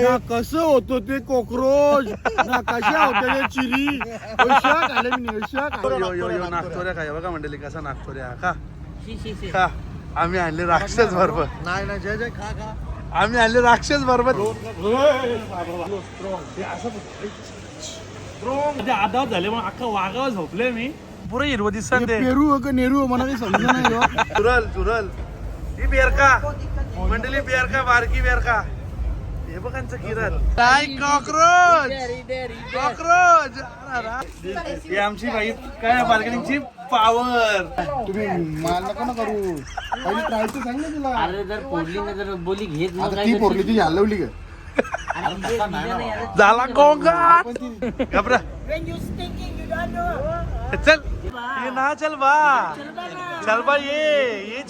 ना कसं होतं ते कॉक्रोच ना कशा होत्या ते चिरी नागतोऱ्या काय बघा मंडळी कसा नागतोऱ्या का का आम्ही आणले राक्षस बरोबर नाही ना जय जय खा खा आम्ही आणले राक्षस बरोबर आधाव झाले मग अख्खा वागाव झोपले मी पुरे हिरवं दिसत ते पेरू का नेहरू मला काही समजा नाही हो. चुरल चुरल ही बेरका मंडळी बेरका बारकी बेरका हे बघांचं किरण काय कॉक्रोच कॉक्रोच ही आमची बाई काय बार्गेनिंगची पावर तुम्ही माल नका ना करू पहिली प्राईस तर सांग ना तुला अरे जर पोरली ना जर बोली घेत मग आता काय ती करशील? पोरली ती हलवली का झाला गोंगाट घबरा चल ये ना चल बा चल बा ये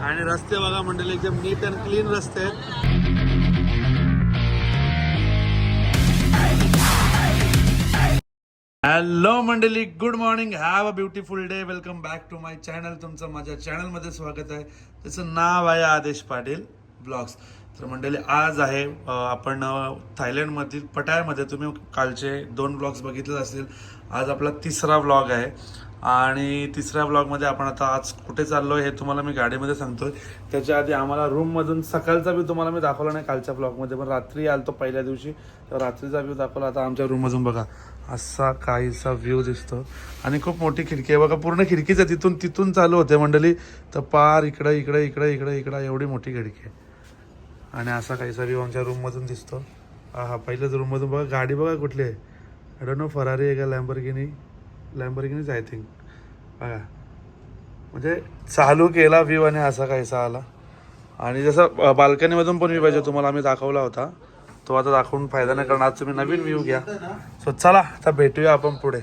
आणि रस्ते बघा मंडळी एकदम नीट अँड क्लीन रस्ते आहेत. हॅलो मंडळी good morning have a beautiful day welcome back to my channel तुमचं माझ्या चॅनलमध्ये स्वागत आहे. त्याचं नाव आहे आदेश पाटील ब्लॉग्स. तर मंडळी आज आहे आपण थायलंडमधील पटायामध्ये तुम्ही कालचे 2 ब्लॉग्स बघितले असतील. आज आपला 3रा ब्लॉग आहे आणि 3ऱ्या ब्लॉगमध्ये आपण आता आज कुठे चाललो हे तुम्हाला मी गाडीमध्ये सांगतोय. त्याच्या आधी आम्हाला रूममधून सकाळचा व्ह्यू तुम्हाला मी दाखवला नाही कालच्या ब्लॉगमध्ये, पण रात्री आलो पहिल्या दिवशी तर रात्रीचा व्ह्यू दाखवला. आता आमच्या रूममधून बघा असा काहीसा व्ह्यू दिसतो आणि खूप मोठी खिडकी आहे बघा. पूर्ण खिडकीच आहे, तिथून चालू होते मंडळी तर पार इकडं एवढी मोठी खिडकी आहे आणि असा काहीसा व्ह्यू आमच्या रूममधून दिसतो. हा पहिल्याच रूममधून बघा. गाडी बघा कुठली आहे, आय डोंट नो फरारी आहे का लॅम्बोर्गिनीच आय थिंक. बघा म्हणजे चालू केला व्ह्यू आणि असा काहीसा आला. आणि जसं बाल्कनीमधून पण व्ह्यू पाहिजे तुम्हाला आम्ही दाखवला होता तो आता दाखवून फायदा नाही, कारण आज तुम्ही नवीन व्ह्यू घ्या. सो चला आता भेटूया आपण पुढे.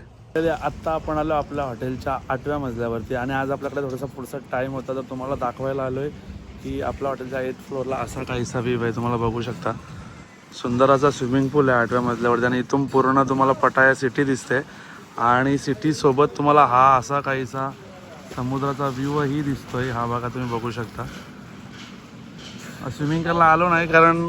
आत्ता आपण आलो आपल्या हॉटेलच्या 8व्या मजल्यावरती आणि आज आपल्याकडे थोडासा पुढचा टाईम होता तर तुम्हाला दाखवायला आलोय की आपल्या हॉटेलच्या 8th फ्लोअरला असा काहीसा व्ह्यू आहे तुम्हाला बघू शकता. सुंदर असा स्विमिंग पूल आहे 8व्या मजल्यावरती आणि इथून पूर्ण तुम्हाला पटाया सिटी दिसते आणि सिटीसोबत तुम्हाला हा असा काहीसा समुद्राचा व्ह्यूही दिसतोय. हा बघा तुम्ही बघू शकता. स्विमिंग करायला आलो नाही कारण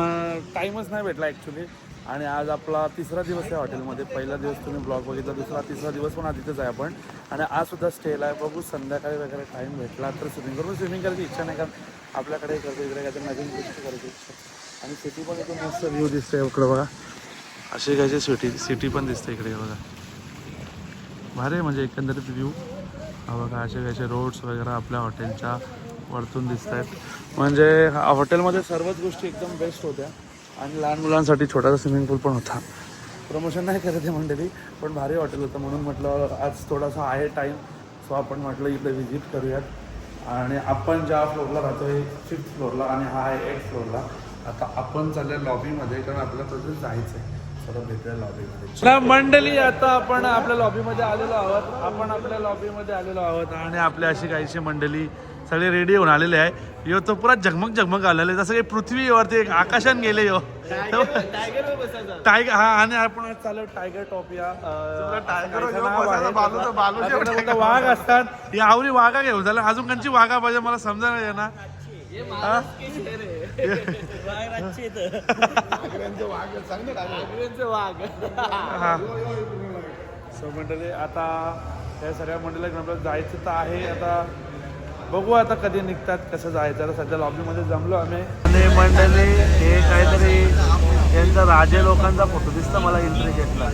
टाईमच नाही भेटला ॲक्च्युली. आणि आज आपला 3रा दिवस आहे हॉटेलमध्ये. पहिला दिवस तुम्ही ब्लॉग बघितला, 3रा दिवस पण आधीच आहे आपण. आणि आज सुद्धा स्टेला आहे. बघू संध्याकाळी वगैरे टाईम भेटला तर स्विमिंग करू. स्विमिंग करायची इच्छा नाही कारण आपल्याकडे करतो इकडे काहीतरी नवीन गोष्टी करायची इच्छा. आणि सिटी पण इथून मस्त व्ह्यू दिसते इकडं बघा. अशी कायची सिटी पण दिसते इकडे बघा. भारी म्हणजे एकंदरीत व्ह्यू हा बघा. असे कायचे रोड्स वगैरे आपल्या हॉटेलच्या वरतून दिसत आहेत. म्हणजे हॉटेलमध्ये सर्वच गोष्टी एकदम बेस्ट होत्या आणि लहान मुलांसाठी छोटासा स्विमिंग पूल पण होता. प्रमोशन नाही करत आहे मंडळी पण भारी हॉटेल होतं म्हणून म्हटलं आज थोडासा आहे टाईम. सो आपण म्हटलं इकडे व्हिजिट करूयात. आणि आपण ज्या फ्लोअरला राहतो आहे 5th फ्लोअरला आणि हा आहे 8th फ्लोअरला. आता आपण चालल्या लॉबीमध्ये कारण आपल्याला तिथे जायचं आहे. सर्व भेटूया लॉबीमध्ये. मंडळी आता आपण आपल्या लॉबीमध्ये आलेलो आहोत आणि आपल्या अशी काहीशी मंडळी सगळे रेडी होऊन आलेले आहे. यो तो पुरा झगमग आलेले आहे जसं काही पृथ्वीवरती एक आकाशात गेले यो टायगर. हा आणि आपण आज चालू टायगर टॉप या वाघ असतात या आवरी वाघा घेऊन झालं. अजून कंची वाघा पाहिजे मला समजा नाही ना. सो मंडळी आता या सगळ्या मंडळीला जायचं तर आहे. आता बघू आता कधी निघतात कसं जायचं. आता सध्या लॉबीमध्ये जमलो आम्ही आणि मंडळी हे काहीतरी यांचा राजे लोकांचा फोटो दिसतो मला एंट्री घेतला.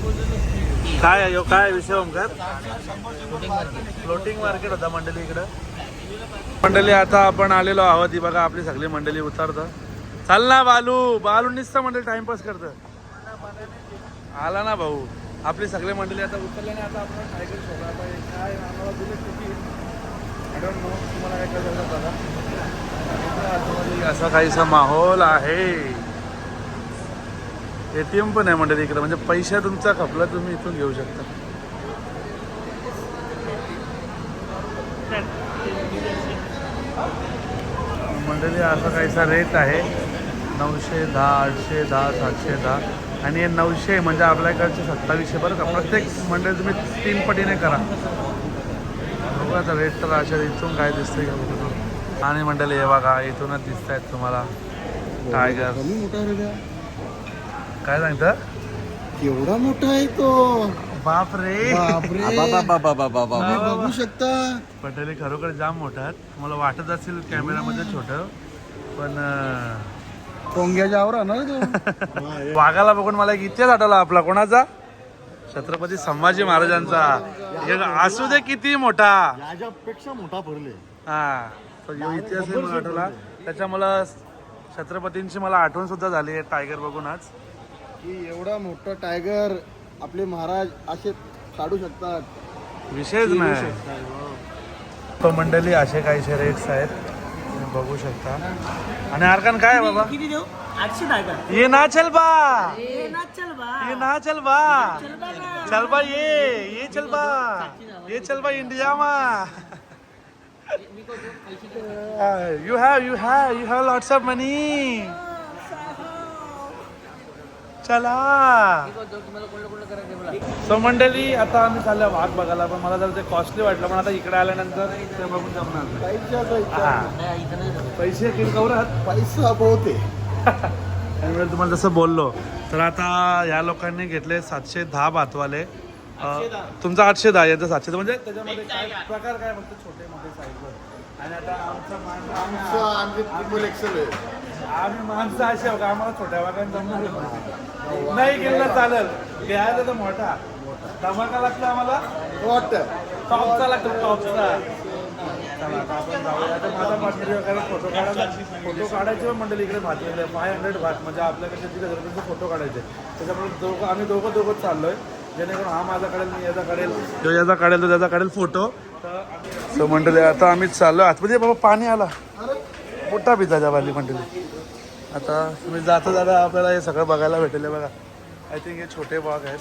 काय आहे काय विषय ओमकार? फ्लोटिंग मार्केट होता मंडळी इकडं. मंडळी आता आपण आलेलो आहोत. ही बघा आपली सगळी मंडळी उतरतं. चाल ना बालू निसतं मंडळी टाइमपास करतं. आला ना भाऊ. आपली सगळे मंडळी आता उतरल्याने आता आपण टायगर शोधा. आता काय आम्हाला दिलं किती आय डोंट नो तुम्हाला काय करायचं बघा. असा काहीसा माहोल आहे. ATM पण आहे मंडळी इकडं म्हणजे पैसा तुमचा खपला तुम्ही इथून घेऊ शकता. मंडळी असा काहीसा रेट आहे 910, 810, 710 आणि हे 900 म्हणजे आपल्याकडचे 2700 बरं का. प्रत्येक मंडळी तुम्ही 3 पटीने करा. बघू आता रेट तर अशा इथून काय दिसतंय का बघू. आणि मंडळी हे बघा इथूनच दिसत आहेत तुम्हाला टायगर. काय सांगता एवढा मोठा आहे तो. बाप रे बापरे. तुम्ही बघू शकता. पटेली खरोखर जाम मोठा आहेत. मला वाटत असेल कॅमेरामध्ये छोटं पण टोंग्याच्या आवरा ना तो. वाघाला बघून मला एक इतिहास आठवला आपला कोणाचा छत्रपती संभाजी महाराजांचा. एक असू दे किती मोठा याच्यापेक्षा मोठा पडले. हा तो ह्यो इतिहास मला आठवला. त्याच्या मला छत्रपतींची मला आठवण सुद्धा झाली आहे टायगर बघून आज. की एवढा मोठा टायगर आपले महाराज असे काढू शकतात. विषयच नाही. तो मंडळी असे काहीशे रेट्स आहेत तुम्ही बघू शकता. आणि अर्कान काय आहे बाबा किती देऊ 800 आहे का ये ना चल बा ए ना चल बा ये ना चल बा चल बा ना चल बा ये चल बा ये चल बा इंडिया मा you have lots of money. चला सो मंडळी आता आम्ही चाललो वाघ बघायला. पण मला जर ते कॉस्टली वाटलं पण आता इकडे आल्यानंतर ते बघून जमणार नाही. हा पैसे किती कवरात पैसा बहुत आहे. त्यामुळे तुम्हाला जसं बोललो तर आता ह्या लोकांनी घेतले 710 भातवाले. तुमचा 810 याचा 710 म्हणजे त्याच्यामध्ये काय प्रकार काय फक्त छोटे मोठे साईज. आणि आता आम्ही माणसं असे बघा आम्हाला छोट्या वाघांना जमणार नाही गेलं चालेल. घ्यायला तर मोठा धमाका लागतो आम्हाला. टॉपचा लागतो टॉपचा. चला आता आपण जाऊया. आता माझा पार्टनर वगैरे फोटो काढायचे मंडळी इकडे भाजलेले 500 भात म्हणजे आपल्याकडे तिथे गरजेचे फोटो काढायचे. त्याच्यामुळे आम्ही दोघं चाललोय जेणेकरून हा माझा काढेल मी याचा काढेल जो याचा काढेल तो त्याचा काढेल फोटो. तर मंडळी आता आम्ही चाललो आतमध्ये. बाबा पाणी आला मोठा पिताच्या वाली मंडळी. आता तुम्ही जाता आपल्याला हे सगळं बघायला भेटेल. बघा आय थिंक हे छोटे वाघ आहेत.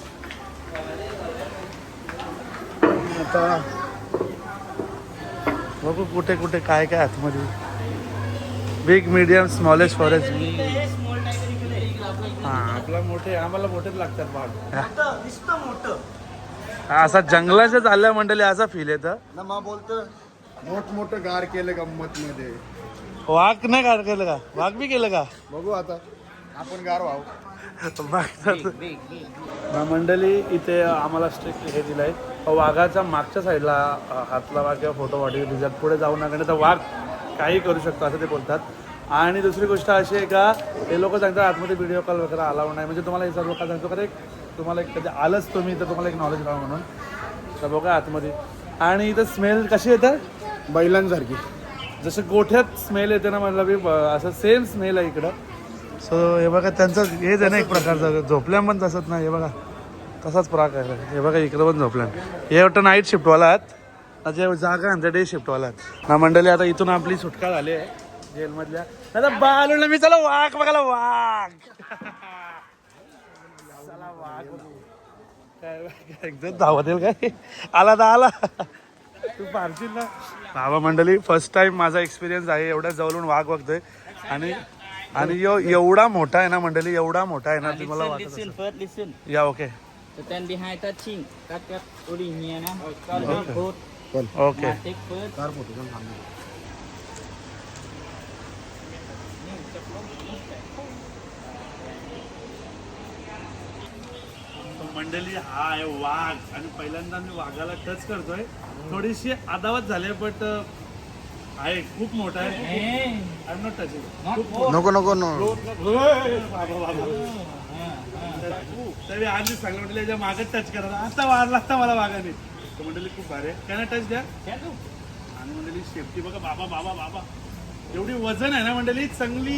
आता बघू कुठे कुठे काय काय आतमध्ये. Big medium smallest forest. हा आपला मोठे आम्हाला मोठेच लागतात वाघ. असा जंगलाच्या चालल्या मंडळी असा फील येतं ना मा बोलतं मोठमोठं गार केलं गंमत मध्ये. वाघ नाही गार केलं का वाघ बी केलं का बघू आता आपण गार व्हावं. मंडळी इथे आम्हाला स्ट्रिक्ट हे दिलंय वाघाच्या मागच्या साईडला हात लावा किंवा फोटो वाढी रिझल्ट पुढे जाऊ नका नाही तर वाघ काही करू शकतो असं ते बोलतात. आणि दुसरी गोष्ट अशी आहे का ते लोक सांगतात आतमध्ये व्हिडिओ कॉल वगैरे अलाउड नाही. म्हणजे तुम्हाला हे सर्व काय सांगतो का तुम्हाला एक कधी आलंच तुम्ही तर तुम्हाला एक नॉलेज राहा म्हणून. तर बघा आतमध्ये. आणि इथं स्मेल कशी येतं बैलांसारखी जसं गोठ्यात स्मेल येते ना म्हणलं बी असं सेम स्मेल आहे इकडं. सो हे बघा त्यांचं हेच आहे ना एक प्रकारचं झोपल्या पण तसंच नाही. हे बघा तसाच प्रकार आहे. हे बघा इकडं पण झोपल्या. हे वाटतं नाईट शिफ्टवाला आहेत जे जागा आमच्या डे शिफ्टवाला आहेत ना मंडळी. आता इथून आपली सुटका झाली आहे जेलमधल्या. आता बालूला मी चला वाघ बघायला वाघ चला वाघ काय एकदम धावत येईल काय आला तर आला तू पारशील ना. बाबा मंडळी फर्स्ट टाइम माझा एक्सपिरियन्स आहे एवढ्या जवळून वाघ बघतोय. आणि एवढा मोठा आहे ना मंडळी एवढा मोठा आहे ना तुम्हाला वाटत. या okay stand behind touching cut uri here na okay. take first गार फोटो पण थांबले. मंडळी हा आहे वाघ. आणि पहिल्यांदा मी वाघाला टच करतोय. थोडीशी अदावत झाली बट आहे खूप मोठा आहे. I am not touching. नको नको तरी आधी सांगलं म्हटलं याच्या मागे टच करायला आता वाढ लागता मला वाघाने. मंडळी खूप भारी आहे. काय टच द्या. आणि मंडळी सेफ्टी बघा बाबा बाबा बाबा एवढी वजन आहे ना मंडळी चांगली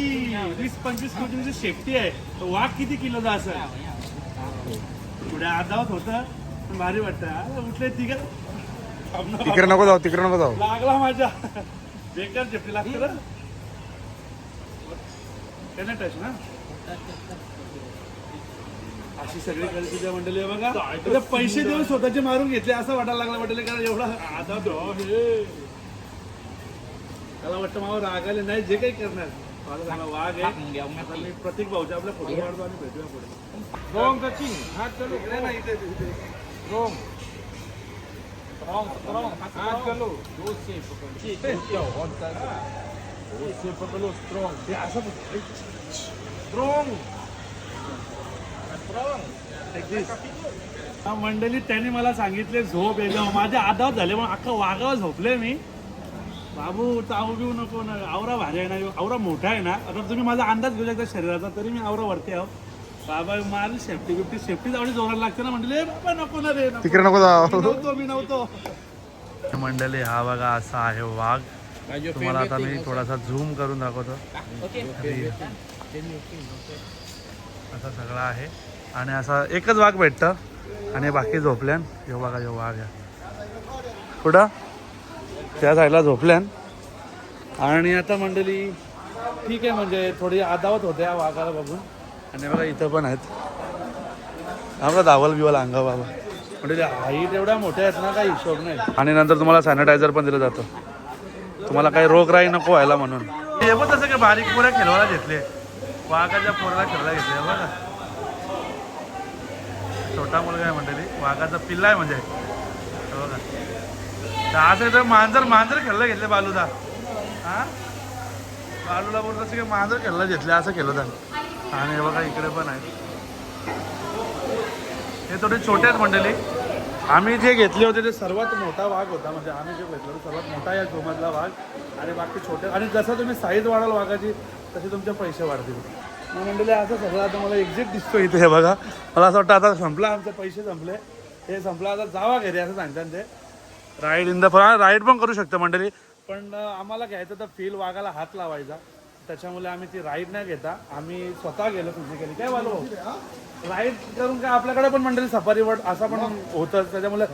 20-25 किलोची सेफ्टी आहे. तो वाघ किती किलोचा असेल पुढे आदावत होतं पण भारी वाटतं. उठले तिकडे नको जाऊ तिकडे नको जाऊ. लागला माझ्या बेकार सेफ्टी लागते ना त्याने टच ना. अशी सगळी परिस्थिती मंडळी आहे बघा. पैसे देऊन स्वतःचे मारून घेतले असं वाटायला लागला मंडळी. कारण एवढा आता त्याला वाटतं मला रागायला नाही जे काही करणार मला वाघ आहे. आता मी प्रतीक भाऊच्या आपल्या फोटो काढतो आणि भेटूया पुढे. हा, मंडळी त्यांनी मला सांगितले झोप एकदम माझे आधाव झाले मग अख्खा वाघावर झोपले मी. बाबू चावू बिऊ नको ना, आवरा भारी आहे ना, आवरा मोठा आहे ना. आता तुम्ही माझा अंदाज घेऊ शकता शरीराचा, तरी मी आवरा वरती आहो. बाबा माझी सेफ्टी जावडी जोराला लागते ना. म्हटले बाबा नको ना रे, नको. तिकडे नको जाऊ. मी नव्हतो. मंडळी हा बघा असा आहे वाघ. तुम्हाला आता मी थोडासा झूम करून दाखवतो. असा सगळा आहे आणि असा एकच वाघ भेटतं आणि बाकी झोपल्यान. हे बघा जो वाघ आहे कुठं त्या साईडला झोपल्यान. आणि आता मंडळी ठीक आहे, म्हणजे थोडी आदावत होते या वाघाला बघून. आणि बघा इथं पण आहेत आपला धावल बिवल अंगा बाबा. म्हणजे हाईट एवढ्या मोठ्या आहेत ना, काही हिशोब नाही. आणि नंतर तुम्हाला सॅनिटायझर पण दिलं जातं, तुम्हाला काही रोगराई नको व्हायला म्हणून. हे पण तसं काही बारीक पोऱ्या खेळवायला घेतले, वाघाच्या पोराला खेळायला घेतले. बघा छोटा मुलगा आहे मंडळी, वाघाचा पिल्ला आहे म्हणजे. बघा असं तर मांजर खेळायला घेतले बालूदा. हा बालूला बोलतो तसं काही मांजर खेळायला घेतले असं केलं होतं. आणि हे बघा इकडे पण आहे, हे थोडे छोटे आहेत मंडळी. आम्ही जे घेतले होते ते सर्वात मोठा वाघ होता, म्हणजे आम्ही जे घेतलं होतं सर्वात मोठा या झोमधला वाघ. आणि बाकी छोटे, आणि जसं तुम्ही साईज वाढाल वाघाची तसे तुमचे पैसे वाढतील. मग मंडळी असं सगळं आता मला एक्झिट दिसतो इथे. हे बघा मला असं वाटतं आता संपला, आमचे पैसे संपले, हे संपलं, आता जावा घरी असं सांगतात ते. राईड इन द राईड पण करू शकतं मंडळी, पण आम्हाला घ्यायचं तर फील वाघाला हात लावायचा, त्याच्यामुळे आम्ही ती राईड नाही घेता. आम्ही स्वतः गेलो फिजिकली. काय बोलू राईड करून काय आपल्याकडे पण मंडळी सफारी वर्ड असा पण होतं, त्याच्यामुळे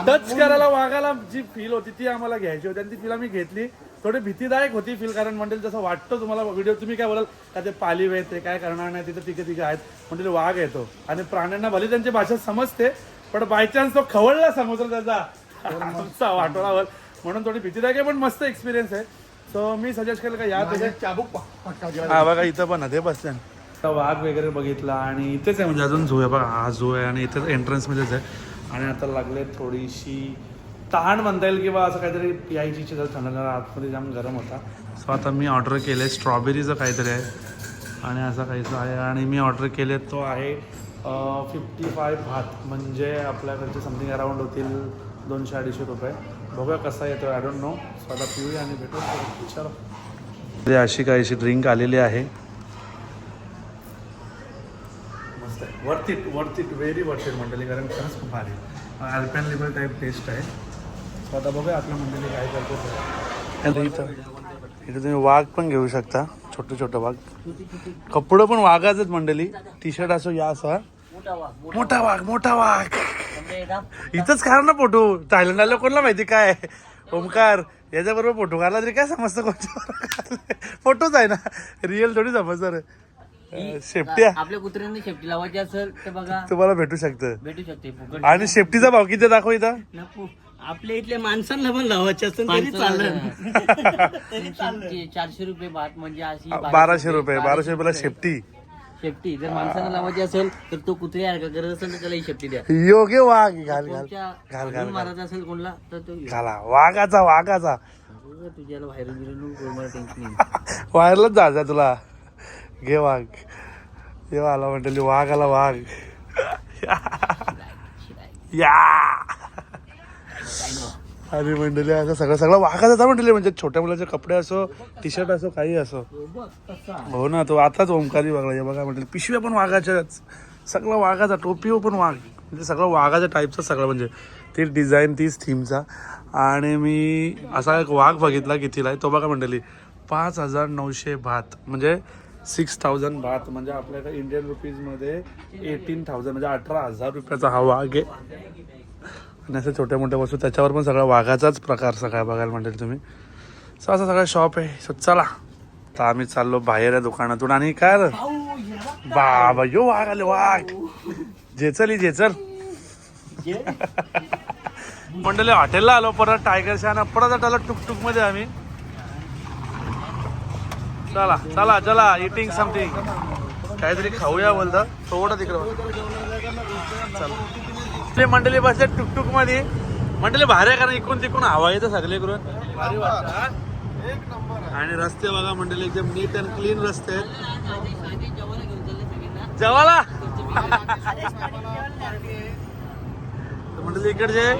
टच करायला वाघाला जी फील होती ती आम्हाला घ्यायची होती. आणि ती फील आम्ही घेतली. थोडी भीतीदायक होती फील, कारण मंडळी जसं वाटतं तुम्हाला व्हिडिओ, तुम्ही काय बोलाल का ते पालीव आहेत ते काय करणार नाही, तिथे तिघे आहेत म्हणजे वाघ येतो. आणि प्राण्यांना भले त्यांची भाषा समजते, पण बायचान्स तो खवळला समोर त्याचा वाटोळावर, म्हणून थोडी भीतीदायक आहे, पण मस्त एक्सपिरियन्स आहे. सो मी सजेस्ट केलं का या चाबूक हा बघा इथं पण ते बसल्या वाघ वगैरे बघितला. आणि इथेच आहे म्हणजे अजून झू आहे बघा, हा झू आहे आणि इथेच एंट्रन्समध्येच आहे. आणि आता लागले थोडीशी तहान म्हणता येईल किंवा असं काहीतरी यायची इच्छा झाली, थंड आतमध्ये जाम गरम होता. सो आता मी ऑर्डर केलं आहे स्ट्रॉबेरीचं काहीतरी आहे आणि असं काहीचं आहे. आणि मी ऑर्डर केले तो आहे 55 भात, म्हणजे आपल्याकडचे समथिंग अराउंड होतील 200-250 रुपये. बघूया कसा येतो, आय डोंट नो. सो आता पिऊया आणि भेटू. चलो अशी काहीशी ड्रिंक आलेली आहे, मस्त आहे, worth it very worth it मंडळी, कारण खरंच खूप भारी अल्पॅन लिबल टाईप टेस्ट आहे. सो आता बघूया आपल्या मंडळी काय करतो. इथं तुम्ही वाघ पण घेऊ शकता, छोटं वाघ. कपडं पण वाघाच आहेत मंडळी, टी शर्ट असो या असा मोठा वाघ. इथंच काढ ना फोटो, थायलंडला कोणाला माहिती काय ओमकार याच्याबरोबर फोटो काढला तरी काय समजतं कोणत्या फोटोच आहे ना, रिअल थोडी समजणार. शेफ्टी आपल्या कुत्र्यांनी शेफ्टी लावायची असेल तर बघा तुम्हाला भेटू शकते. फुकट. आणि शेफ्टीचा भाव किती दाखव इथं. आपल्या इथल्या माणसांना पण लावायचे असेल तरी चालेल. 400 रुपये भात म्हणजे अशी 1200 रुपयाला शेफ्टी. शेफ्टी जर माणसांना लावायची असेल तर तो कुत्रे आहे का गरज असेल तर त्याला शेफ्टी द्या. योग्य वाघ घाल मारायचा असेल कोणला तर तो घाला वाघाचा तुझ्याला बाहेर गेलो टेन्शन वायरलाच जायचं तुला. घे वाघ, तेव्हा आला म्हटली वाघ आला वाघ या. आणि मंडळी असं सगळं वाघाचा म्हटले, म्हणजे छोट्या मुलाचे कपडे असो, टी शर्ट असो, काही असो. हो ना, तो आताच ओमकारी बघला. हे बघा म्हटलं पिशव्या पण वाघाच्याच, सगळं वाघाचा, टोपीवर पण वाघ, म्हणजे सगळं वाघाच्या टाईपचं सगळं, म्हणजे ती डिझाईन तीच थीमचा. आणि मी असा एक वाघ बघितला, कितीला आहे तो बघा मंडळी, 5900 भात, म्हणजे 6000 भात, म्हणजे आपल्याकडे इंडियन रुपीजमध्ये 18,000, म्हणजे 18,000 रुपयाचा हा वाघ आहे. आणि असं छोट्या मोठ्या वस्तू त्याच्यावर पण सगळा वाघाचाच प्रकार सगळा बघायला म्हणेल तुम्ही. सो असं सगळं शॉप आहे. सो चला तर आम्ही चाललो बाहेर या दुकानातून. आणि काय बाबा यो वाघ आले, वाघ जेचल मंडळी हॉटेलला आलो, परत टायगर शान परत आलो टुकटुक मध्ये आम्ही. चला इटिंग समथिंग, काहीतरी खाऊया बोलतं, थोडं तिकडं चला. मंडळी बसले टुकटुक मध्ये, मंडळी भारी आहे, कारण इकडून तिकडून हवा येतं सगळे करून भारी वाटतं. आणि रस्ते बघा मंडळी एकदम नीट अँड क्लीन रस्ते आहेत. जेवायला मंडळी इकडचे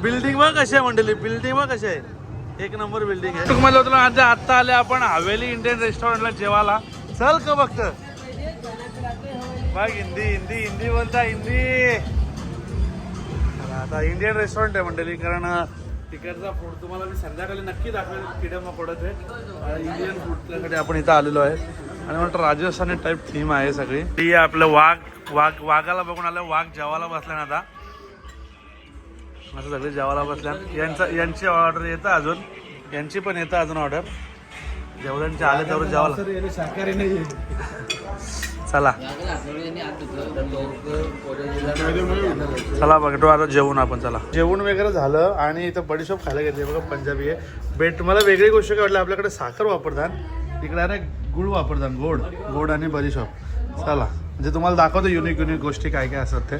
बिल्डिंग बघ कशी आहे मंडळी, बिल्डिंग बघ कशी आहे, एक नंबर बिल्डिंग आहे. तुम्हाला होतं ना, आता आले आपण हवेली इंडियन रेस्टॉरंटला जेवायला. चल का बघत बघ, हिंदी हिंदी हिंदी बोलता, हिंदी. आता इंडियन रेस्टॉरंट आहे मंडळी, कारण तिकडचा फूड तुम्हाला मी संध्याकाळी नक्की दाखवेल. किडम पडत आहे इंडियन फूडसाठी आपण इथं आलेलो आहे. आणि म्हणतो राजस्थानी टाईप थीम आहे सगळी. ती आपलं वाघाला बघून आलं, वाघ जेवायला बसल्या ना. आता असं सगळे जेवायला बसल्या. यांची ऑर्डर येतं अजून, यांची पण येतं अजून ऑर्डर. जेवढ्यांचे आले तेवढं जेवायला. शाकाहारी नाही. चला चला बघतो आता जेवून आपण. चला जेवण वगैरे झालं आणि इथं बडीशॉप खायला घेतली बघा, पंजाबी आहे. बेट मला वेगळी गोष्ट काय वाटली, आपल्याकडे साखर वापरतात, इकडे आहे गुळ वापरतात, गोड आणि बडीशॉप. चला म्हणजे तुम्हाला दाखवतो युनिक गोष्टी काय काय असतात ते.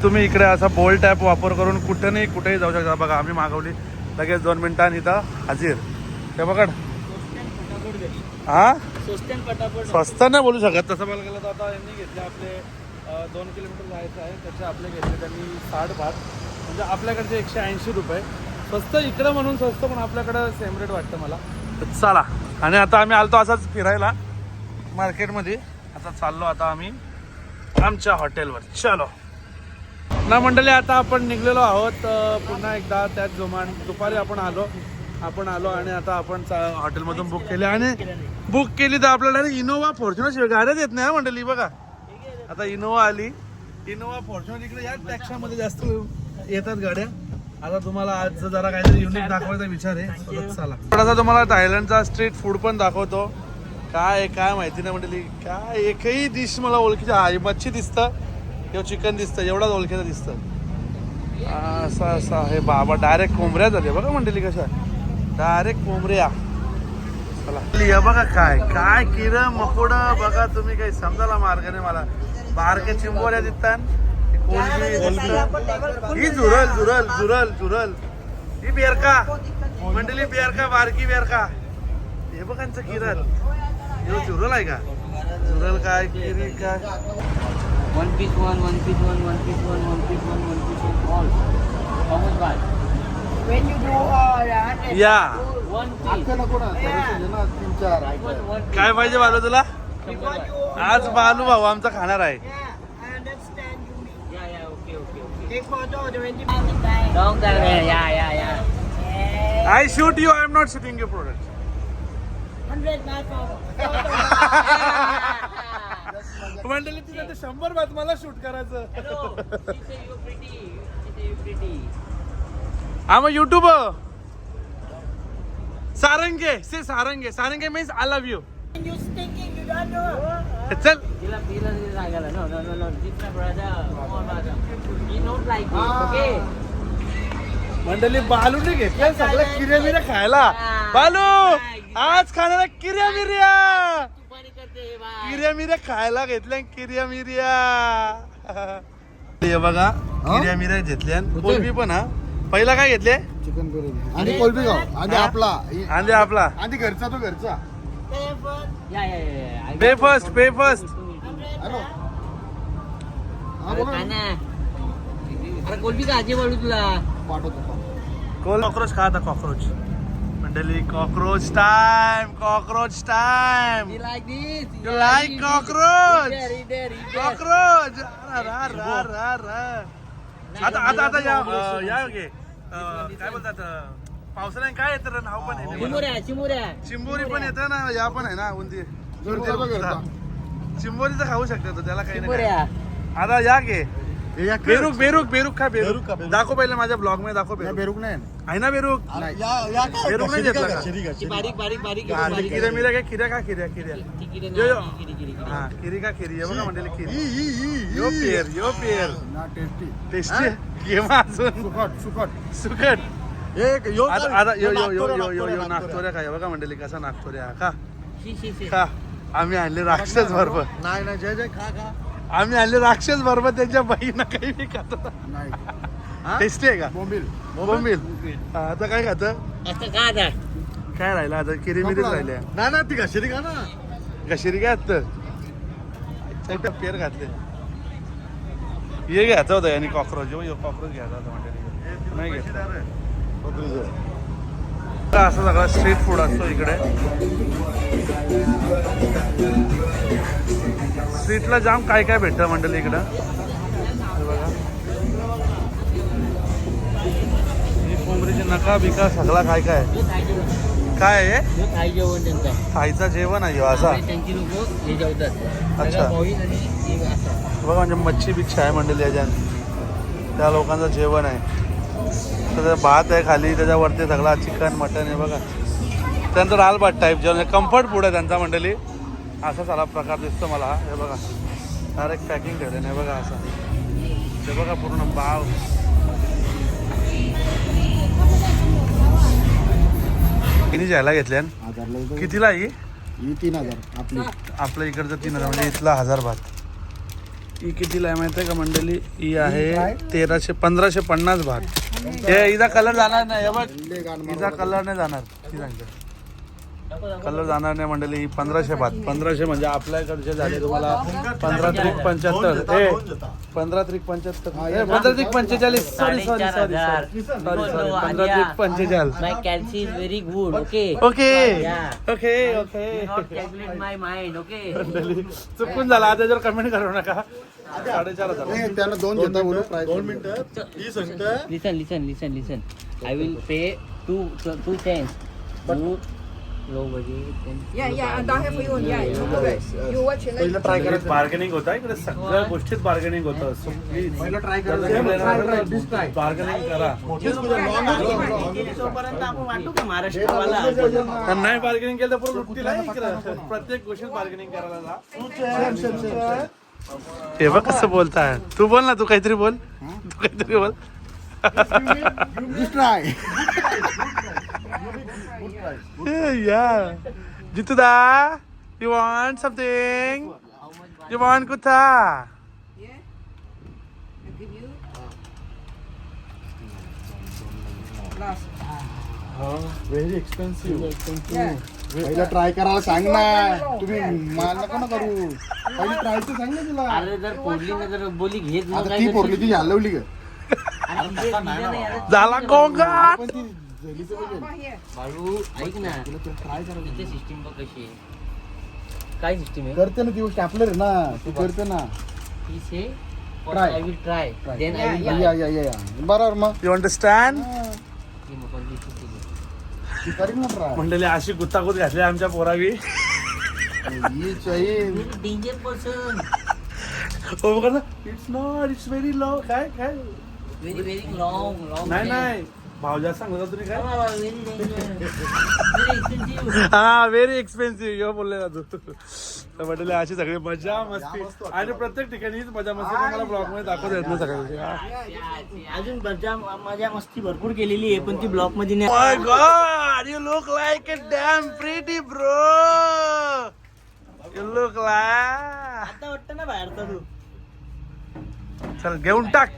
तुम्ही इकडे असा बोल्ट ॲप वापर करून कुठेही जाऊ शकता. बघा आम्ही मागवली, लगेच 2 मिनिटांनी इथं हाजीर. ते बघा हा स्वस्त नाही बोलू शकत तसं बघायला गेलं तर. आता यांनी घेतले आपले 2 किलोमीटर जायचं आहे, त्याचे आपले घेतले त्यांनी 60 भात, म्हणजे आपल्याकडचे 180 रुपये. स्वस्त इकडं म्हणून स्वस्त, पण आपल्याकडं सेम रेट वाटतं मला. चला, आणि आता आम्ही आलतो असाच फिरायला मार्केटमध्ये. आता चाललो आता आम्ही आमच्या हॉटेलवर. चलो ना मंडळी, आता आपण निघलेलो आहोत पुन्हा एकदा त्याच जोमान. दुपारी आपण आलो आणि आता आपण हॉटेलमधून बुक केले. आणि बुक केली तर आपल्याला इनोवा फॉर्च्युनर शिवाय गाड्याच येत नाही मंडळी. बघा आता इनोवा आली, इनोवा फॉर्च्युनर इकडे याच टॅक्सामध्ये जास्त येतात गाड्या. आता तुम्हाला आज जरा काहीतरी युनिक दाखवायचा विचार आहे. चला थोडासा तुम्हाला थायलंडचा स्ट्रीट फूड पण दाखवतो. काय माहिती नाही मंडळी, काय एकही डिश मला ओळखीची. मच्छी दिसतं किंवा चिकन दिसतं, एवढाच ओळखीचं दिसतं. असं आहे बाबा, डायरेक्ट कोंबऱ्या झाले बघा मंडळी, कशा डायरेक्ट कोंबऱ्या. चला बघा काय किर मकोड बघा तुम्ही, काही समजायला मार्ग नाही मला. बारके चिंबोऱ्या दिसतात, ही झुरल ही बेरका मंडळी, बेरका बारकी बेरका. हे बघांचं किरण झुरल आहे का, झुरल काय किरी काय. 1 piece 1, 1 piece 1, 1 piece 1, 1 piece 1, 1 piece 1, all. How much buy? When you do all that, या 1 piece. नको ना, 3-4 काय पाहिजे बालू तुला? because you, आज बालू भाऊ आमचा खाणार आहे. yeah, I understand you mean. Yeah, okay. Take photo, 20 Don't tell me. Yeah. Yeah. I shoot you, I am not shooting you product. 100 baht for मंडळी तिथे 100 बात मला शूट करायचं. Hello. She say you're pretty. She say you're pretty. I'm a YouTuber. Sarange means I love you. You stinking, you don't know. चल Dila sagala. No. This my brother. Come on, brother. He don't like it. Okay. मंडळी balloons घेतल्या सगळ्या किऱ्या मिऱ्या खायला. बालू आज खाणार किऱ्या मिऱ्या, तूफानी करते हे बाय. किऱ्या मिऱ्या खायला घेतल्या, किऱ्या मिऱ्या. हे बघा किऱ्या मिऱ्या घेतल्या. कोलबी पण हा. पहिला काय घेतले? चिकन बिर्याणी आणि कोलबी गाव आणि आपला आणि आपला आणि घरचा तो घरचा. Pay for Yeah. I pay first pay first. 100 अरे baht. हा बोला ना. खाना. अरे कोलबी का आजी बोलू तुला. पाठवतो. कॉकरोच खा आता, कॉकरोच मंडळी. Cockroach time. You like this? You like cockroach? Eat there. Cockroach. आता या घे. काय बोलतात पावसाळ्यात काय येतं रे, नाव पण आहे चिमुऱ्या. चिंबोरी पण येतं ना, या पण आहे ना उंदी. घरचा तो घरचा. चिंबोरीचं खाऊ शकतो तो, त्याला काही नाही. चिमुऱ्या. आता या घे. हे या बेरूक खा. बेरूक खा. दाखव पहिले माझ्या ब्लॉग मध्ये दाखव. या बेरूक नाही आहे ना बेरूक. बेरूक नाही घेतला का? ती बारीक खिऱ्या मिऱ्या काय, खिऱ्या का खिऱ्या यो. हा खिरी का खिरी आहे बघा मंडळी, खिरी. यो पेर ना टेस्टी. टेस्टी घे मग अजून. सुकट. आता यो नागतोऱ्या काय बघा मंडळी, कसा नागतोऱ्या का. आम्ही आणले राक्षस बर्फ. नाही जय खा. आम्ही आणले राक्षस बर्फ, त्यांच्या बाईना काही बी खात. नाही टेस्टी आहे का? बोंबील. आता काय खात, असं का आता? काय राहिलं आता? किरी मिरीच राहिल्या. ना ती घाशेरी खा ना. कशिरी काय आता पेर घातले. हे घ्यायचं होतं आणि कॉक्रोच कॉक्रोच घ्यायचा होता मंडळी, नाही घेतला. असं सगळं स्ट्रीट फूड असतो इकडे. स्ट्रीटला जाम काय काय भेटतं मंडळी इकडं. हे बघा ही कोंबडीची नका बिका सगळा काय काय काय आहे. थाई जेवण त्यांचा, थाईचं जेवण आहे ह्यो असा. त्यांची लोक हे जेवतात. अच्छा. मोहीत आणि हे असं. बघा म्हणजे मच्छी बिच्छी आहे मंडळी याच्यात, त्या लोकांचं जेवण आहे. तर भात आहे खाली, त्याच्यावरती सगळा चिकन मटन आहे बघा. त्यांचं दाल भात टाईप जेवण, कम्फर्ट फूड आहे त्यांचा मंडळी. असा सारा प्रकार दिसतो मला. हे बघा डायरेक्ट पॅकिंग ठेवलं नाही बघा असं. हे बघा पूर्ण पाव. किती जायला घेतल्या, कितीला ही 3000 आपली. आपल्या इकडचं 3000 म्हणजे इथला 1000 भात. ही कितीला आहे माहिती आहे का मंडळी. ही आहे 1550 भात. हे हिचा कलर जाणार नाही. हे बघ हिचा कलर नाही जाणार, ती सांगते कलर जाणार नाही मंडळी. ही 1500 भात. 1500 म्हणजे आपल्याकडचे झाले तुम्हाला 15 त्रिक 75. 15 त्रिक 75. 15 त्रिक 45. सॉरी 15 त्रिक 45. My calci is very good. Okay. Okay Yeah. Okay okay. Do not calculate my mind. Okay. चुकून झाला, त्याच्यावर कमेंट करू नका. 4500. त्यांना 2 घेता बोलू प्राइस. 2 मिनिटं. Listen. I will pay two cents. You low budget. Yeah, I'm down here for you. Yeah, you go back. You watch it later. Try करायचं. बार्गेनिंग होतं इकडे, सगळ्या गोष्टीत बार्गेनिंग होतं. सो प्लीज पहिलं ट्राय करायचं. बार्गेनिंग करा. तोपर्यंत आपण वाटू का महाराष्ट्रावाला. आणि नाही बार्गेनिंग केलं तर पूर्ण लुटतील आहे इकडे. प्रत्येक गोष्टीत बार्गेनिंग करायला जा. हे बघ कसं बोलताय. तू बोल ना, तू काहीतरी बोल. Try. Yeah. Jituda, you want something? You want kutha? Yeah. I give you. Last. Very expensive. Yeah. पहिला ट्राय करायला सांग ना. तुम्ही माल नका ना करू. पहिली ट्राय तर सांग ना तिला. अरे जर फोडली ना, जर बोली घेत मग आता काय ती करशील? पोरली ती हलवली का. आणि ते दिलं नाही यार. झाला गोंगाट. पण ती झेलीचं बघेल. Right here. बाळू ऐक ना, ट्राय करा. इथे सिस्टीम बघ कशी आहे. काय सिस्टीम आहे. करते ना ती गोष्ट आपलं रे ना. तू करते ना. ही से Try. I will try. Then I will या. बरोबर मग. You understand? ही मग कोणती चुकी आहे. ती करीन ना ट्राय. मंडळी अशी गुत्तागुत घातली आमच्या पोरावी. ही चैन. Danger person. हो बघा, it's not, it's very low. काय काय व्हेरी व्हेरी लॉंग नाही भावजा सांगत होता तुम्ही काय. Very danger. Very expensive. हा व्हेरी एक्सपेन्सिव्ह यो बोलले ना तू. तर म्हटले अशी सगळी मजा मस्ती आणि प्रत्येक ठिकाणी हीच मजा मस्ती तुम्हाला ब्लॉग मध्ये दाखवता येत ना सगळ्या. अजून मजा मस्ती भरपूर केलेली आहे, पण ती ब्लॉक मध्ये नाही. My god, you look like a damn pretty bro. You look like. आता वाटतं ना बाहेरचा तू. चल घेऊन टाक.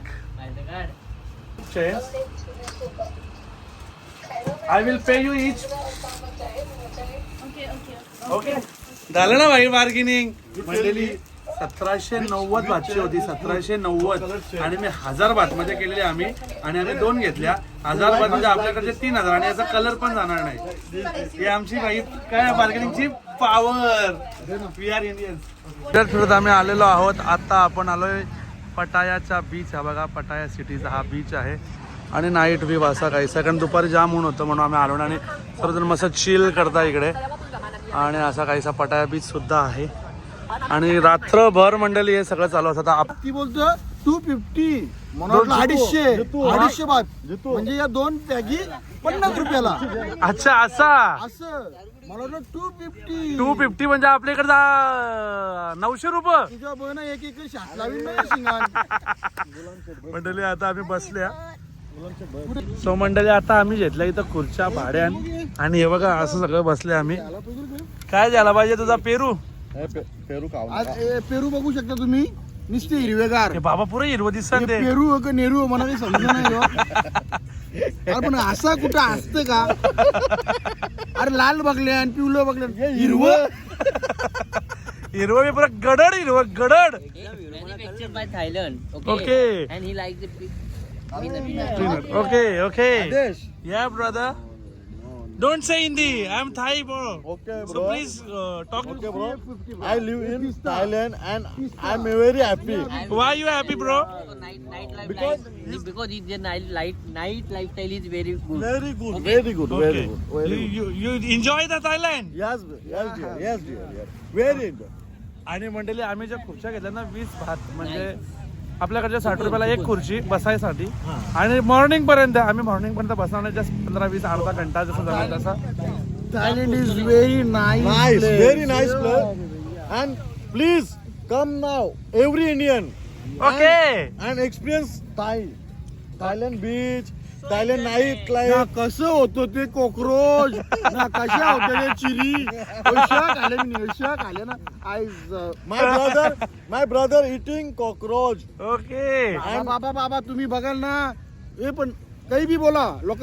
I will pay you each. Okay झालं ना भाई बार्गेनिंग. मंडळी 1790 भातची होती, 1790 आणि मी 1000 भात मध्ये केलेली आम्ही. आणि आम्ही 2 घेतल्या. 1000 भात म्हणजे आपल्याकडचे 3000 आणि याचा कलर पण जाणार नाही. ही आमची भाई काय बार्गेनिंगची पॉवर. We are Indians. फिरत आम्ही आलेलो आहोत. आता आपण आलोय पटायाचा बीच. हा बघा पटाया सिटीचा हा बीच आहे. आणि नाईट व्ह्यू असा काही. कारण दुपारी जाम ऊन होतं म्हणून आम्ही आलो आणि सर्वजण मस्त चिल करता इकडे. आणि असा काहीसा पटाया बीच सुद्धा आहे. आणि रात्रभर मंडळी हे सगळं चालू असतं. ती बोलतो 250 म्हणून 250 बात म्हणजे या 2 पॅगी 50 रुपयाला. अच्छा असा असं मला वाटलं 250. 250 म्हणजे आपल्याकडे 900 रुपये. तुझ्या बहिण एक शात लावीन ना शिंगान. मंडळी आता आम्ही बसल्या. सो मंडळी आता आम्ही घेतल्या इथं खुर्च्या भाड्यान. आणि हे बघा असं सगळं बसले आम्ही. काय झाला पाहिजे तुझा पेरू. आज पेरू बघू शकता तुम्ही. निस्ते हिरवेगार. हे बाबा पुरे हिरवं दिसत ते. पेरू का नेहरू मला काही समजलं नाही हो. अरे पण असा कुठं असतं का. अरे लाल बघले आणि पिवलं बघले हिरवं. हिरवं पुरा गडड हिरवं गडड. manufactured by Thailand. Okay. Okay. And he likes the peanut. Okay. आदेश Yeah, brother. Don't say Hindi. I'm Thai, bro. Okay, So bro. please talk. Okay, bro. I live in Thailand and I'm very happy. Why you happy, bro? Nightlife Because because the night lifestyle is very good. Very good, very good, very Okay. good. Very good. You enjoy the Thailand? Yes, yes, dear, yes, dear, yes. Very good. आणि मंडळी आम्ही ज्या खुर्च्या घेतल्या ना 20 भात म्हणजे आपल्याकडच्या 60 रुपयाला एक खुर्ची बसायसाठी आणि मॉर्निंग पर्यंत आम्ही मॉर्निंग पर्यंत बसणार नाही जस्ट 15-20 अर्धा घंटा जसं झालं तसा Thailand is very nice Nice, very nice place. And please come now, every Indian. Okay And experience Thailand beach, Thailand night ना life. कसं होतं ते कॉक्रोच ना कशा होत्या ते चिरी अशा खाल्ल्या मी अशा खाल्ल्या ना eyes My brother eating cockroach. Okay बाबा बाबा तुम्ही बघाल ना हे पण काही बी बोला लोक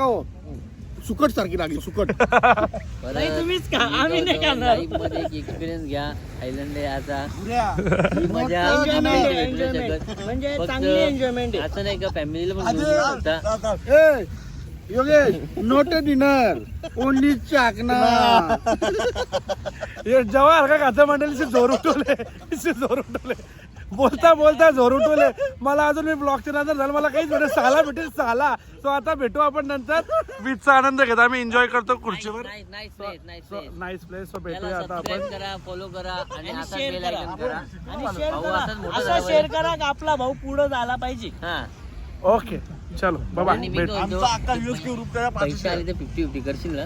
सुकट सारखी लागली सुकट नाही तुम्हीच का आम्ही नाही करणार. लाईफ मध्ये एक एक्सपिरियन्स घ्या थायलंड याचा ही मजा Enjoyment, भेटू शकत. म्हणजे फक्त चांगली एन्जॉयमेंट आहे. असं नाही का फॅमिलीला पण घेऊन येऊ शकता. ए योगेश नोट डिनर ओनली चाकना ये जेव्हा हलका खाता मंडळीचे जोर उठवले बोलता जोर उठवले मला अजून मी ब्लॉगच्या नंतर झालं मला काहीच भेटेल साला भेटेल साला तो आता भेटू आपण नंतर बीचचा आनंद घेता आम्ही एन्जॉय करतो खुर्चीवर nice place. Nice place so त्याला भेटूया आता आपण सबस्क्राईब करा, फॉलो करा आणि आता share बेल करा. आयकॉन करा. आणि शेअर भाऊ करा असाच मोठा असं झाला शेअर करा की आपला भाऊ पुढे झाला पाहिजे. हा ओके चलो बाबा आणि मी भेट तो आमचा अख्खा USK ग्रुप त्या पैसे आले तर 50-50 करशील ना.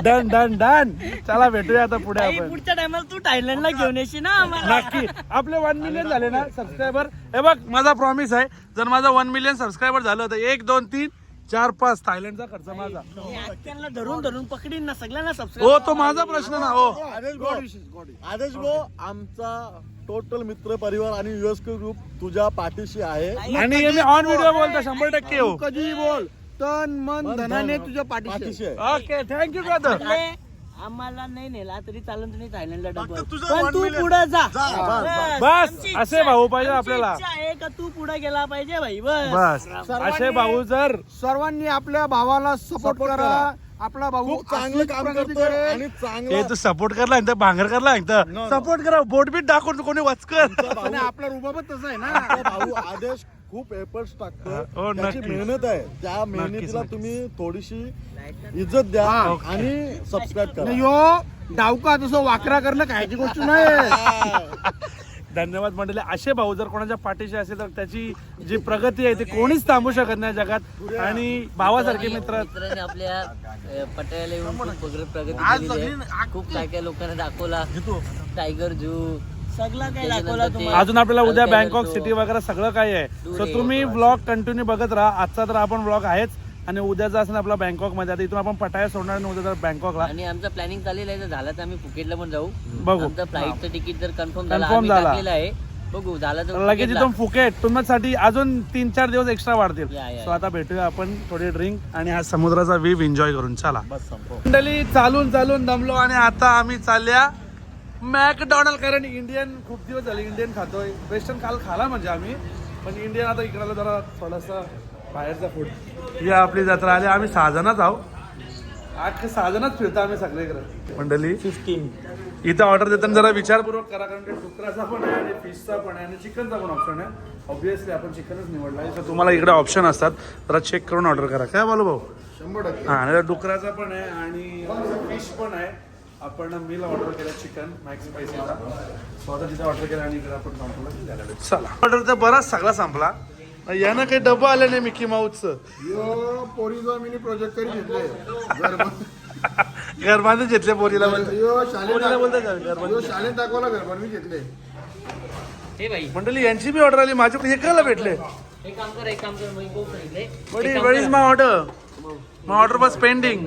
डन चला भेटूया आता पुढे आई, आपण पुढच्या टायमाला तू थायलंडला घेऊन येशील ना आम्हाला. नक्की आपले 1 मिलियन झाले ना सबस्क्रायबर हे बघ माझा प्रॉमिस आहे जर माझा 1 मिलियन सबस्क्रायबर झालं तर 1 2 3 4 5 थायलंडचा खर्च माझा त्यांना धरून पकडीन ना सगळ्यांना हो सबस्क्राईब. तो माझा प्रश्न ना हो आदेश भाऊ आमचा टोटल मित्र परिवार आणि USK ग्रुप तुझ्या पाठीशी आहे. आणि हे मी ऑन व्हिडिओ बोलतो 100% हो कधी बोल तन मन धनाने तुझ्या पाठीशी पाठीशी आहे. ओके थँक्यू ब्रदर आम्हाला नाही नेला तरी चालून तुम्ही थायलंडला डबल तुझं पण 1 तू million. पुढे जा बस आमची असे इच्छा- भाऊ पाहिजे आमची आपल्याला इच्छा आहे का तू पुढे गेला पाहिजे भाई बस. बस असे भाऊ जर सर्वांनी आपल्या भावाला सपोर्ट Support करा करा. आपला भाऊ खूप चांगलं अशीच काम प्रगती करतो करेल. आणि हे चांगला तू सपोर्ट करला तर भांगर करला No. सपोर्ट करा बोट बीट दाखवून कोणी वाचकर आणि आपला रुबाबच तसा आहे ना आमचा भाऊ आदेश खूप एफर्ट्स हो, टाकतो त्याची नक्की. मेहनत आहे त्या मेहनतीला नक्कीच. तुम्ही थोडीशी इज्जत द्या आणि सबस्क्राईब करा. यो डावका तसं वाकरा करणं कायची गोष्ट नाही धन्यवाद मंडळी असे भाऊ जर कोणाच्या पाठीशी असेल तर त्याची जी प्रगती आहे ती कोणीच थांबू शकत नाही जगात आणि भावासारखे मित्र मित्रांनी आपल्या पटायला येऊन खूप प्रगती केलेली आहे. खूप काय लोकांना दाखवला टायगर झू सगळं काही दाखवला तुम्हाला. अजून आपल्याला उद्या बँकॉक सिटी वगैरे सगळं काही आहे सो तुम्ही ब्लॉग कंटिन्यू बघत राहा आजचा तर आपण ब्लॉग आहेच आणि उद्याचा असं आपला बँकॉक मध्ये आता इथून आपण पटाया सोडणार आणि उद्या तर बँकॉकला आणि आमचं प्लॅनिंग चाललेलं आहे जर झालं तर आम्ही फुकेटला पण जाऊ. बघू. आमचं फ्लाईटचं तिकीट जर कन्फर्म झालं Confirm आम्ही झाला. टाकलेलं आहे बघू झालं तर लगेच फुकेटला. इथून फुकेट तुमच्यासाठी अजून 3-4 दिवस एक्स्ट्रा वाढतील या. सो आता भेटूया आपण थोडी ड्रिंक आणि हा समुद्राचा व्ह्यू एन्जॉय करून चला बस संपव. मंडळी चालून दमलो आणि आता आम्ही चालल्या मॅकडॉनल्ड कारण इंडियन खूप दिवस झाले इंडियन खातोय वेस्टर्न काल खाला म्हणजे आम्ही पण इंडियन आता इकडला जरा थोडासा बाहेरचा फूड ही आपली जत्रा आली आम्ही 6 जणच आहोत 6 जणच फिरतो आम्ही सगळीकडे मंडळी 15 इथं ऑर्डर देताना जरा विचारपूर्वक करा कारण डुकराचा पण आहे आणि फिशचा पण आहे आणि चिकनचा पण ऑप्शन आहे ऑब्विसली आपण चिकनच निवडला आहे तर तुम्हाला इकडे ऑप्शन असतात जरा चेक करून ऑर्डर करा काय बोलू भाऊ 100%. हा आणि डुकराचा पण आहे आणि फिश पण आहे आपण मील ऑर्डर केलं चिकन मॅक्स स्पायसीचा स्वतः तिथे ऑर्डर केलं आणि इकडे आपण काउंटरला चला ऑर्डर तर बराच सगळा संपला यानं काही डबा आले नाही मिकी माऊसचं यो पोरीजो मिनी प्रोजेक्ट करी घेतले गरबाने घेतले पोरीला यो पोरीला बोलतात यो शाळेत दाखवला घर मी घेतले हे भाई मंडळी यांची बी ऑर्डर आली माझ्याकडे हे करायला भेटले एक काम कर मी खूप सांगितले buddy where is my order was pending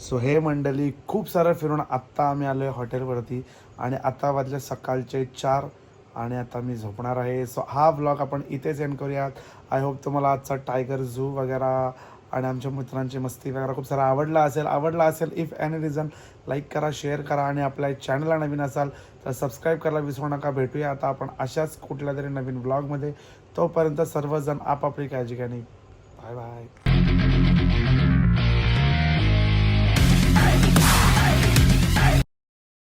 so हे मंडळी खूप सारं फिरून आत्ता आम्ही आलोय हॉटेलवरती आणि आता वाजले सकाळचे 4 आणि आता मी झोपणार आहे सो हा व्लॉग आपण इथेच एंड करूयात आय होप तुम्हाला आजचा टायगर झू वगैरे आणि आमच्या मित्रांची मस्ती वगैरे खूप सारा आवडला असेल इफ एनी रिझन लाईक करा, शेअर करा आणि आपल्या चॅनलला नवीन असाल तर सबस्क्राईब करायला विसरू नका. भेटूया आता आपण अशाच कुठल्या तरी नवीन ब्लॉगमध्ये. तोपर्यंत सर्वजण आपापली काळजी घ्या. Bye bye.